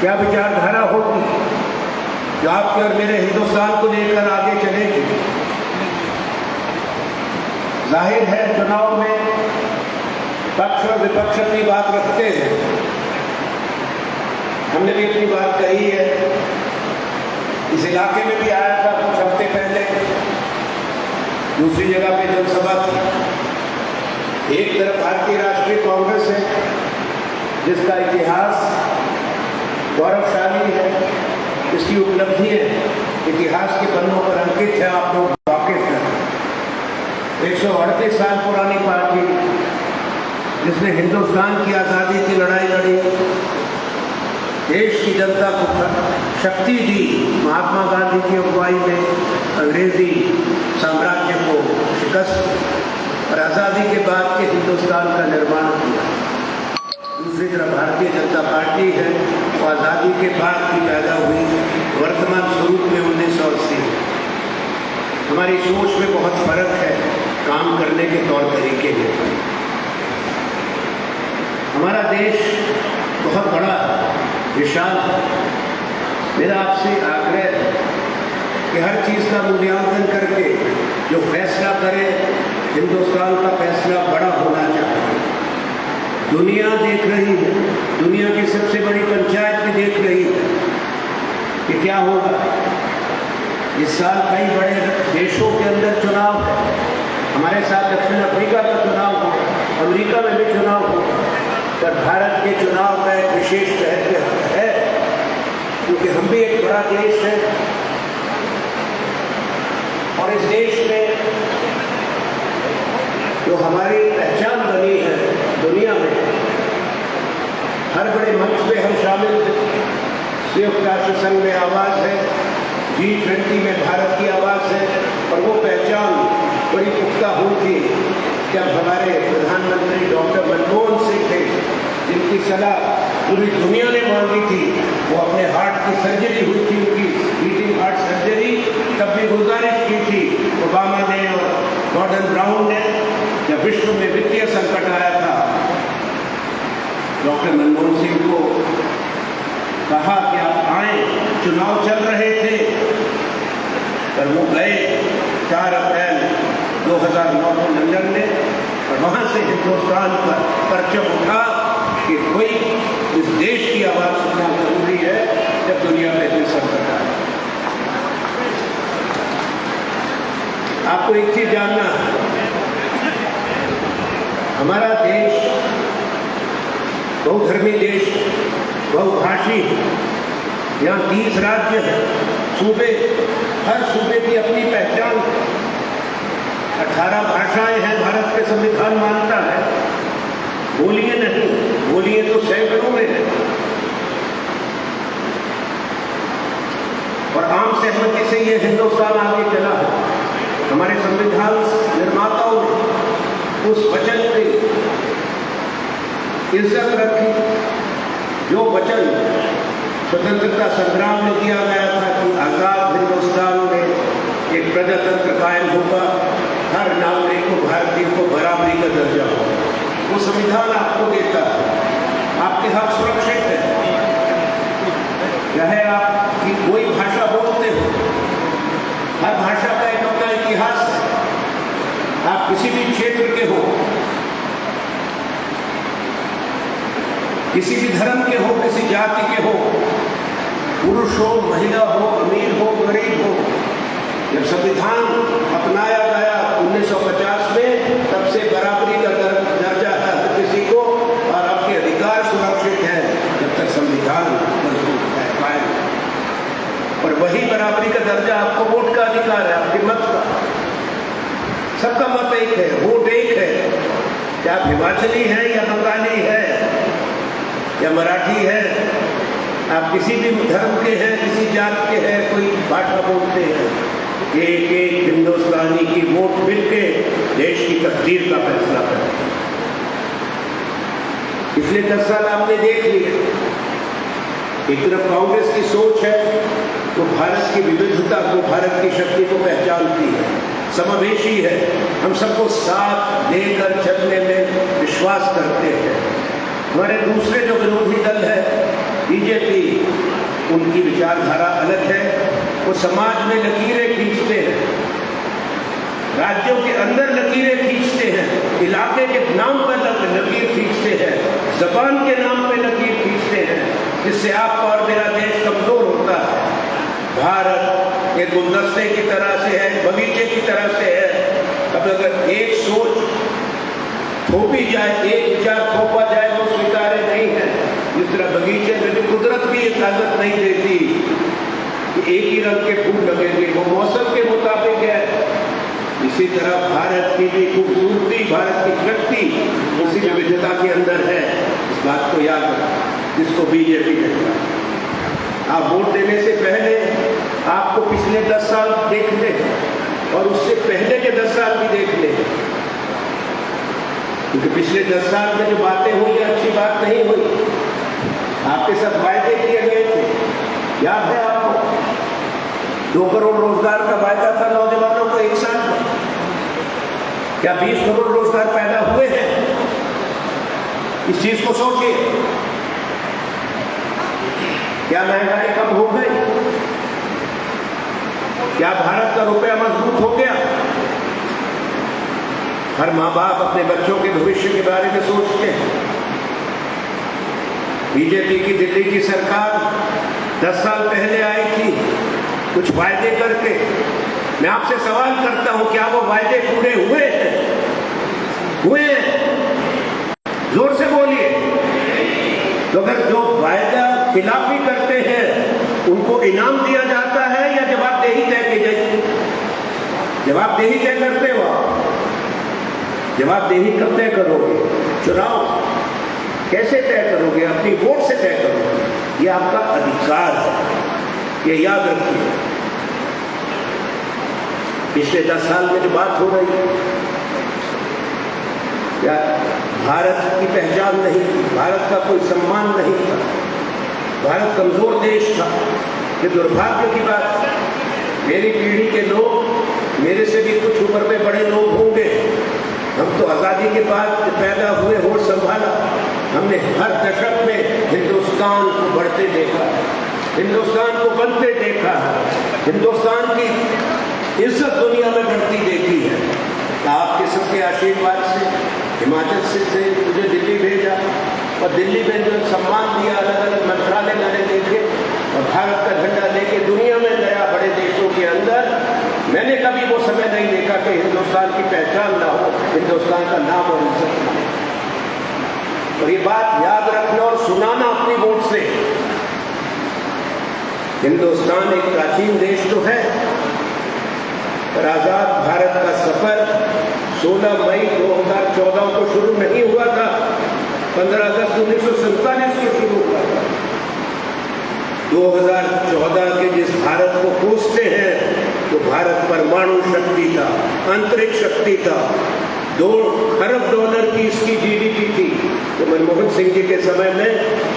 क्या विचारधारा होगी जो आपके और मेरे हिंदुस्तान को लेकर आगे चलेगी। जाहिर है चुनाव में पक्ष और विपक्ष अपनी बात रखते हैं। हमने भी अपनी बात कही है। इस इलाके में भी आया था कुछ हफ्ते पहले, दूसरी जगह पे जनसभा थी। एक तरफ भारतीय राष्ट्रीय कांग्रेस है जिसका इतिहास गौरवशाली है, इसकी उपलब्धियां इतिहास के पन्नों पर अंकित है। आप लोग वाकिफ हैं। 138 साल पुरानी पार्टी जिसने हिंदुस्तान की आज़ादी की लड़ाई लड़ी, देश की जनता को शक्ति दी, महात्मा गांधी की अगुवाई में अंग्रेजी साम्राज्य को शिकस्त और आज़ादी के बाद के हिंदुस्तान का निर्माण किया। दूसरी तरफ भारतीय जनता पार्टी है, वो आज़ादी के बाद की पैदा हुई, वर्तमान स्वरूप में 1980। हमारी सोच में बहुत फर्क है, काम करने के तौर तरीके में। हमारा देश बहुत बड़ा विशाल। मेरा आपसे आग्रह है कि हर चीज़ का मूल्यांकन करके जो फैसला करे, हिंदुस्तान का फैसला बड़ा होना चाहिए। दुनिया देख रही है, दुनिया की सबसे बड़ी पंचायत भी देख रही है कि क्या होगा। इस साल कई बड़े देशों के अंदर चुनाव है। हमारे साथ दक्षिण अफ्रीका का चुनाव होगा, अमेरिका में भी चुनाव होगा, पर भारत के चुनाव का एक विशेष महत्व है क्योंकि हम भी एक बड़ा देश है और इस देश में जो हमारी पहचान बनी है दुनिया में, हर बड़े मंच पे हम शामिल थे। संयुक्त राष्ट्र संघ में आवाज़ है, G20 में भारत की आवाज़ है और वो पहचान बड़ी पुख्ता हुई थी जब हमारे प्रधानमंत्री डॉक्टर मनमोहन सिंह थे, जिनकी सलाह पूरी दुनिया ने मांगी थी। वो अपने हार्ट की सर्जरी हुई थी, उनकी बीटिंग हार्ट सर्जरी, तब भी गुजारिश की थी ओबामा ने और गॉर्डन ब्राउन ने। जब विश्व में वित्तीय संकट आया था, डॉक्टर मनमोहन सिंह को कहा कि आप आए, चुनाव चल रहे थे, पर वो गए 4 अप्रैल 2009 को लंदन में और वहाँ से हिंदुस्तान पर परचम उठा कि कोई इस देश की आवाज़ सुनना जरूरी है जब दुनिया में कोई संकट आए। आपको एक चीज जानना है, हमारा देश बहुधर्मी देश, बहुभाषी, यहाँ 30 राज्य हैं, सूबे, हर सूबे की अपनी पहचान है। 18 भाषाएं हैं, भारत के संविधान मानता है। बोलिए नहीं, बोलिए तो सैकड़ों में है और आम सहमति से ये हिंदुस्तान आगे चला है। हमारे संविधान निर्माताओं ने उस वचन की इज्जत रखी जो वचन स्वतंत्रता संग्राम में दिया गया था कि आजाद हिंदुस्तान में एक प्रजातंत्र कायम होगा, हर नागरिक को, भारतीय को बराबरी का दर्जा होगा। वो संविधान आपको देता है, आपके हक सुरक्षित है। चाहे आपकी कोई भाषा बोलते हो, हर भाषा का एक अपना इतिहास है। आप किसी भी क्षेत्र के हो, किसी भी धर्म के हो, किसी जाति के हो, पुरुष हो, महिला हो, अमीर हो, गरीब हो, जब संविधान अपनाया गया 1950 में, तब से बराबरी का दर्जा है हर किसी को और आपके अधिकार सुरक्षित हैं जब तक संविधान मजबूत है, कायम। और वही बराबरी का दर्जा आपको वोट का अधिकार है, आपके मत का। सबका मत एक है, वोट एक है। क्या आप हिमाचली हैं या बंगाली है या मराठी है, आप किसी भी धर्म के हैं, किसी जात के हैं, कोई भाषा बोलते हैं, एक एक हिंदुस्तानी की वोट मिलके देश की तकदीर का फैसला करते हैं। पिछले 10 साल आपने देख लिया, एक तरफ कांग्रेस की सोच है तो भारत की विविधता को, भारत की शक्ति को पहचानती है, समावेशी है, हम सबको साथ लेकर चलने में विश्वास करते हैं। हमारे दूसरे जो विरोधी दल है बीजेपी उनकी विचारधारा अलग है। वो समाज में लकीरें खींचते हैं, राज्यों के अंदर लकीरें खींचते हैं, इलाके के नाम पर लकीर खींचते हैं, जबान के नाम पे लकीर खींचते हैं, जिससे आपका और मेरा देश कमजोर होता है। भारत एक गुलदस्ते की तरह से है, बगीचे की तरह से है। अब अगर एक सोच थोपी जाए, एक विचार थोपा जाए वो स्वीकार्य नहीं है। जिस तरह बगीचे में भी कुदरत भी इजाजत नहीं देती कि एक ही रंग के फूल लगेंगे, वो मौसम के मुताबिक है। इसी तरह भारत की भी खूबसूरती, भारत की शक्ति उसी विविधता के अंदर है। इस बात को याद रखें, जिसको बीजेपी कहता है। आप वोट देने से पहले आपको पिछले 10 साल देख लें और उससे पहले के 10 साल भी देख लें, क्योंकि पिछले 10 साल में जो बातें हुई अच्छी बात नहीं हुई। आपके साथ वायदे किए गए थे, याद है आपको? 2 करोड़ रोजगार का वायदा था नौजवानों को 1 साल में। क्या 20 करोड़ रोजगार पैदा हुए हैं? इस चीज को सोचिए। क्या महंगाई कम हो गई? क्या भारत का रुपया मजबूत हो गया? हर माँ बाप अपने बच्चों के भविष्य के बारे में सोचते हैं। बीजेपी की दिल्ली की सरकार 10 साल पहले आई थी कुछ वायदे करके। मैं आपसे सवाल करता हूं, क्या वो वायदे पूरे हुए हैं? हुए हैं? जोर से बोलिए। तो अगर जो वायदा खिलाफी करते हैं उनको इनाम दिया जाता है या जवाबदेही तय की जाती? जवाबदेही तय करते हो आप। जवाबदेही कब तय करोगे? चुनाव कैसे तय करोगे? अपनी वोट से तय करोगे। ये आपका अधिकार है, ये याद रखिए। पिछले 10 साल में जो बात हो रही है, क्या भारत की पहचान नहीं थी, भारत का कोई सम्मान नहीं था, भारत कमजोर देश था। ये दुर्भाग्य की बात है। मेरी पीढ़ी के लोग, मेरे से भी कुछ उम्र में बड़े लोग होंगे, हम तो आज़ादी के बाद पैदा हुए, होश संभाला। हमने हर दशक में हिंदुस्तान को बढ़ते देखा, हिंदुस्तान को बनते देखा, हिंदुस्तान की इज्जत दुनिया में बढ़ती देखी है। आपके सबके आशीर्वाद से हिमाचल से मुझे दिल्ली भेजा और दिल्ली में जो सम्मान दिया, अलग अलग मंत्रालय मैंने देखे और भारत का झंडा लेके दुनिया में गया बड़े देशों के अंदर। मैंने कभी वो समय नहीं देखा कि हिंदुस्तान की पहचान ना हो, हिंदुस्तान का नाम और इज्जत ना हो। और ये बात याद रखना और सुनाना अपनी वोट से। हिंदुस्तान एक प्राचीन देश तो है, पर आजाद भारत का सफर 16 मई 2014 को शुरू नहीं हुआ था, 15 अगस्त 1947 को शुरू हुआ था। 2014 के जिस भारत को कोसते हैं तो भारत परमाणु शक्ति था, अंतरिक्ष शक्ति था, $2 खरब की इसकी जीडीपी थी, तो मनमोहन सिंह जी के समय में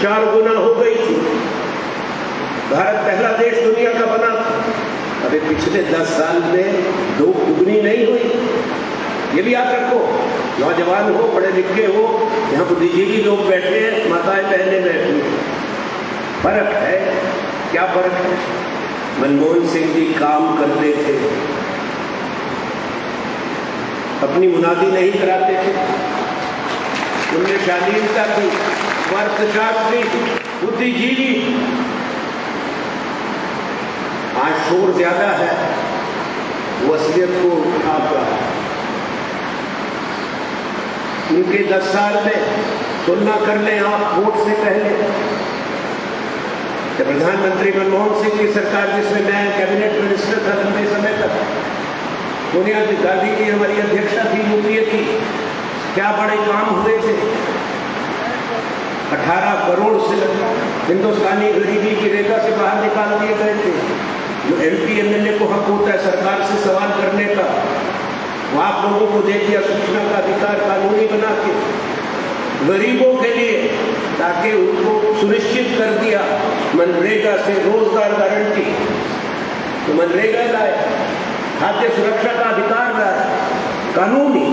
4 गुना हो गई थी। भारत पहला देश दुनिया का बना था। अभी पिछले 10 साल में 2 दुगनी नहीं हुई। ये भी याद रखो, नौजवान हो, पढ़े लिखे हो, यहाँ बुद्धिजीवी लोग बैठे हैं, माताएं बहनें बैठी हैं। फर्क है, क्या फर्क है? मनमोहन सिंह जी काम करते थे, अपनी मुनादी नहीं कराते थे, उनने शालीनता की, अर्थशास्त्री, बुद्धिजीवी। आज शोर ज्यादा है, वो असलियत को ढांप रहा है। उनके 10 साल में तुलना कर लें आप वोट से पहले। जब प्रधानमंत्री मनमोहन सिंह की सरकार, जिसमें मैं कैबिनेट मिनिस्टर था लंबे समय तक, सोनिया गांधी जी हमारी अध्यक्षा थी यूपीए की, क्या बड़े काम हुए थे। 18 करोड़ से हिंदुस्तानी गरीबी की रेखा से बाहर निकाल दिए गए थे। जो एमपी एमएलए को हक होता है सरकार से सवाल करने का, वो आप लोगों को दे दिया सूचना का अधिकार कानूनी बना के गरीबों के लिए, ताकि उनको सुनिश्चित कर दिया मनरेगा से रोजगार गारंटी। तो मनरेगा लाए, खाद्य सुरक्षा का अधिकार लाए, कानूनी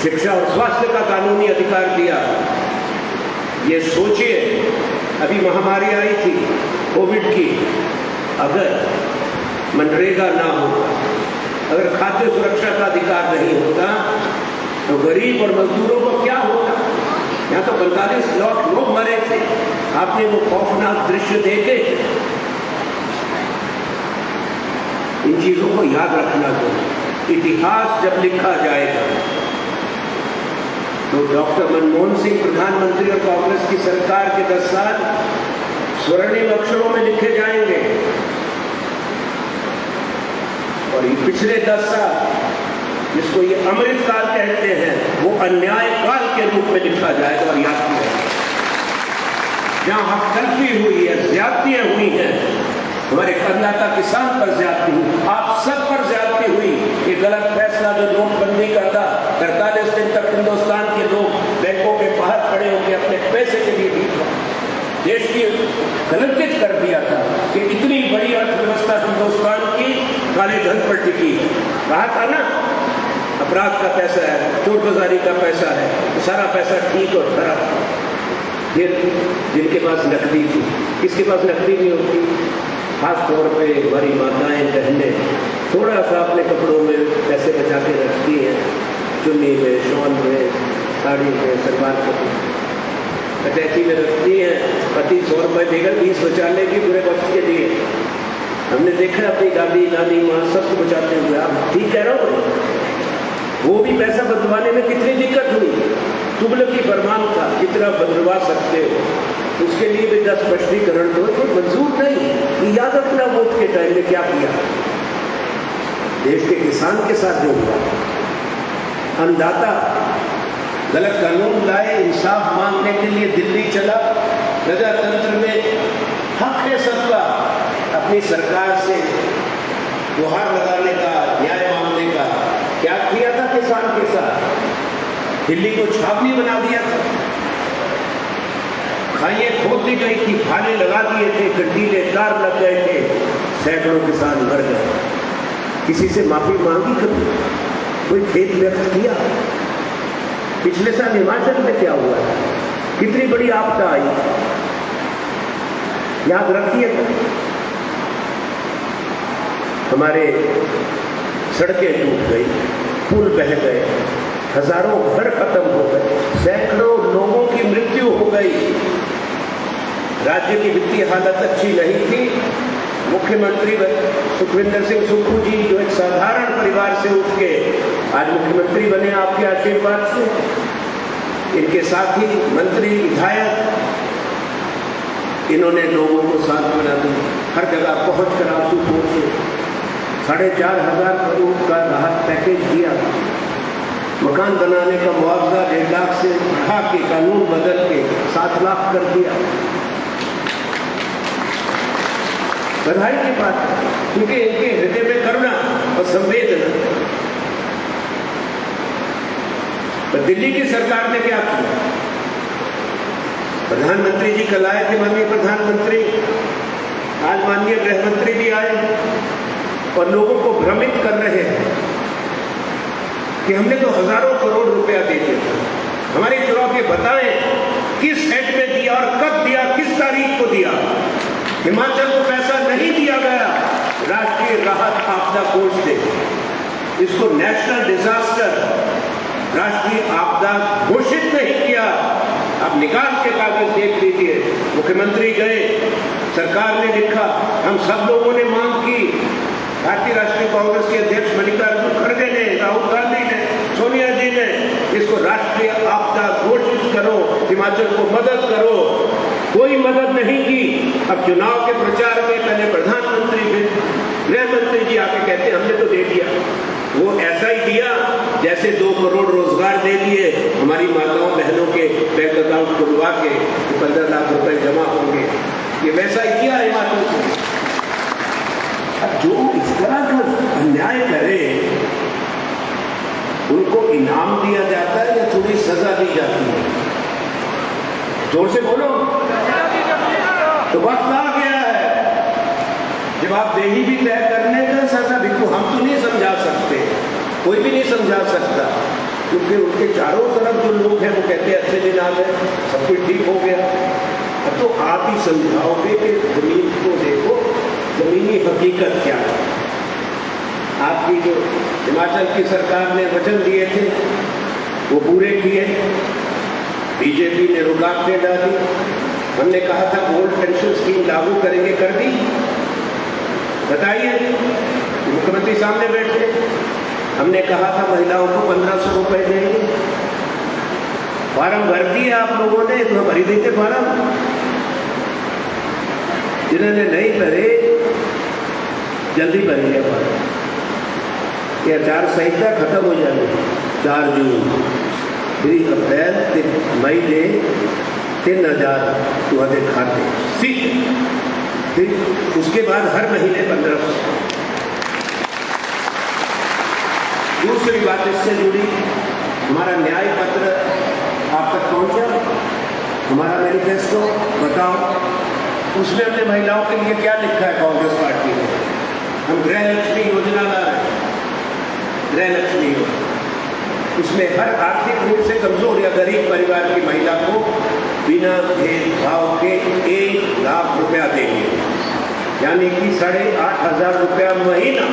शिक्षा और स्वास्थ्य का कानूनी अधिकार दिया। ये सोचिए अभी महामारी आई थी कोविड की, अगर मनरेगा ना होता, अगर खाद्य सुरक्षा का अधिकार नहीं होता, तो गरीब और मजदूरों को क्या होता। यहाँ तो 45 लाख लोग मरे थे। आपने वो खौफनाक दृश्य देखे। इन चीजों को याद रखना चाहिए। इतिहास जब लिखा जाएगा तो डॉक्टर मनमोहन सिंह प्रधानमंत्री और कांग्रेस की सरकार के 10 साल स्वर्णिम अक्षरों में लिखे जाएंगे, और ये पिछले 10 साल जिसको ये अमृत काल कहते हैं, वो अन्याय काल के रूप में लिखा जाएगा और याद किया जाएगा। जहां हकतलफी हुई है, ज्यादतियां हुई हैं, हमारे करनाटक किसान पर ज्यादती हुई, आप सब पर ज्यादती हुई। ये गलत फैसला जो नोटबंदी का था, 48 दिन तक हिंदुस्तान के लोग बैंकों के बाहर खड़े होकर अपने पैसे के लिए भीख देश की कलंकित कर दिया था कि इतनी बड़ी अर्थव्यवस्था हिंदुस्तान की काले धन पर टिकी है। कहा था ना, अपराध का पैसा है, चोर बाजारी का पैसा है, सारा पैसा ठीक और खराब। फिर जिनके पास नकदी थी, किसके पास नकदी नहीं होती, खास तौर पे हमारी माताएं बहनें थोड़ा सा अपने कपड़ों में पैसे बचा के रखती हैं, चुन्नी में, शॉल में, साड़ी में, सलवार कपड़े अटैची में रखती हैं। पति 100 रुपये देकर 20 बचा लेगी पूरे वक्त के लिए। हमने देखा अपनी दादी नानी माँ सबको बचाते हुए। आप ठीक कह रहे हो, वो भी पैसा बदलवाने में कितनी दिक्कत हुई। तुगलकी फरमान था, कितना बदलवा सकते हो, उसके लिए भी 10 स्पष्टीकरण दो, तो मंजूर नहीं। याद रखना वोट के टाइम में क्या किया देश के किसान के साथ जो हुआ। अन्नदाता गलत कानून लाए, इंसाफ मांगने के लिए दिल्ली चला, प्रजातंत्र में हक है सबका अपनी सरकार से गुहार लगाने का, न्याय मांगने का। क्या किया था किसान के साथ, दिल्ली को छावनी बना दिया था, खाइए खोद दी गई थी, भाले लगा दिए थे, कंटीले तार लग गए थे, सैकड़ों किसान मर गए। किसी से माफी मांगी कभी, कोई खेद व्यक्त किया। पिछले साल हिमाचल में क्या हुआ था, कितनी बड़ी आपदा आई, याद रखिएगा। हमारे सड़कें टूट गई, पुल बह गए, हजारों घर खत्म हो गए, सैकड़ों लोगों की मृत्यु हो गई। राज्य की वित्तीय हालत अच्छी नहीं थी। मुख्यमंत्री सुखविंदर सिंह सुक्खू जी, जो एक साधारण परिवार से उठ के आज मुख्यमंत्री बने आपके आशीर्वाद से, इनके साथी मंत्री विधायक, इन्होंने लोगों को सांत्वना दी, हर जगह पहुंच कर आंसू पहुंचे, 4,500 करोड़ का राहत पैकेज दिया, मकान बनाने का मुआवजा 1.5 लाख से बढ़ा के कानून बदल के 7 लाख कर दिया। बधाई की बात है, क्योंकि इनके हृदय में करुणा और संवेदना। तो दिल्ली की सरकार ने क्या किया, प्रधानमंत्री जी कल आए थे, माननीय प्रधानमंत्री, आज माननीय गृह मंत्री भी आए और लोगों को भ्रमित कर रहे हैं कि हमने तो हजारों करोड़ रुपया दे दिया। हमारे चुनाव के बताएं किस हेड में दिया और कब दिया, किस तारीख को दिया। हिमाचल को पैसा नहीं दिया गया राष्ट्रीय राहत आपदा कोष से, इसको नेशनल डिजास्टर, राष्ट्रीय आपदा घोषित नहीं किया। आप निकाल के कागज देख लीजिए। मुख्यमंत्री गए, सरकार ने लिखा, हम सब लोगों ने मांग की, भारतीय राष्ट्रीय कांग्रेस के अध्यक्ष मल्लिकार्जुन खड़गे ने, राहुल गांधी ने, सोनिया जी ने, इसको राष्ट्रीय आपदा घोषित करो, हिमाचल को मदद करो। कोई मदद नहीं की। अब चुनाव के प्रचार में पहले प्रधानमंत्री, फिर गृह मंत्री जी आके कहते हमने तो दे दिया। वो ऐसा ही दिया जैसे 2 करोड़ रोजगार दे दिए, हमारी माताओं बहनों के बैंक अकाउंट खुलवा के 15 लाख रुपए जमा होंगे, ये वैसा ही किया हिमाचल को। अब जो इस तरह का अन्याय करे उनको इनाम दिया जाता है या थोड़ी सजा दी जाती है? जोर से बोलो। तो वक्त आ गया है जब आप देही भी तय करने का सजा भी, हम तो नहीं समझा सकते, कोई भी नहीं समझा सकता, क्योंकि उनके चारों तरफ जो लोग हैं वो कहते हैं अच्छे दिन आ गए, सब कुछ ठीक हो गया। तो आप ही समझाओगे कि जमीन को देखो, जमीनी हकीकत क्या है। आपकी जो हिमाचल की सरकार ने वचन दिए थे वो पूरे किए, बीजेपी ने रुकावटें डाली। हमने कहा था ओल्ड पेंशन स्कीम लागू करेंगे, कर दी? बताइए, मुख्यमंत्री सामने बैठे। हमने कहा था महिलाओं को 1500 रुपए देंगे, फार्म भर दिए आप लोगों ने, तो भरी देते फार्म। जिन्होंने नहीं भरे जल्दी भरेंगे फार्म। ये आचार संहिता खत्म हो जाएगी 4 जून, 3 अप्रैल ते मई ले 3000 तुम्हारे खाते फिर उसके बाद हर महीने 1500। दूसरी बात इससे जुड़ी, हमारा न्याय पत्र आप तक पहुंचा, हमारा मैनिफेस्टो बताओ, उसमें हमने महिलाओं के लिए क्या लिखा है? कांग्रेस पार्टी ने हम गृह लक्ष्मी योजना ला रहे हैं, गृह लक्ष्मी योजना। उसमें हर आर्थिक रूप से कमजोर या गरीब परिवार की महिला को बिना भेदभाव के 1 लाख रुपया देंगे, यानी कि 8,500 रुपया महीना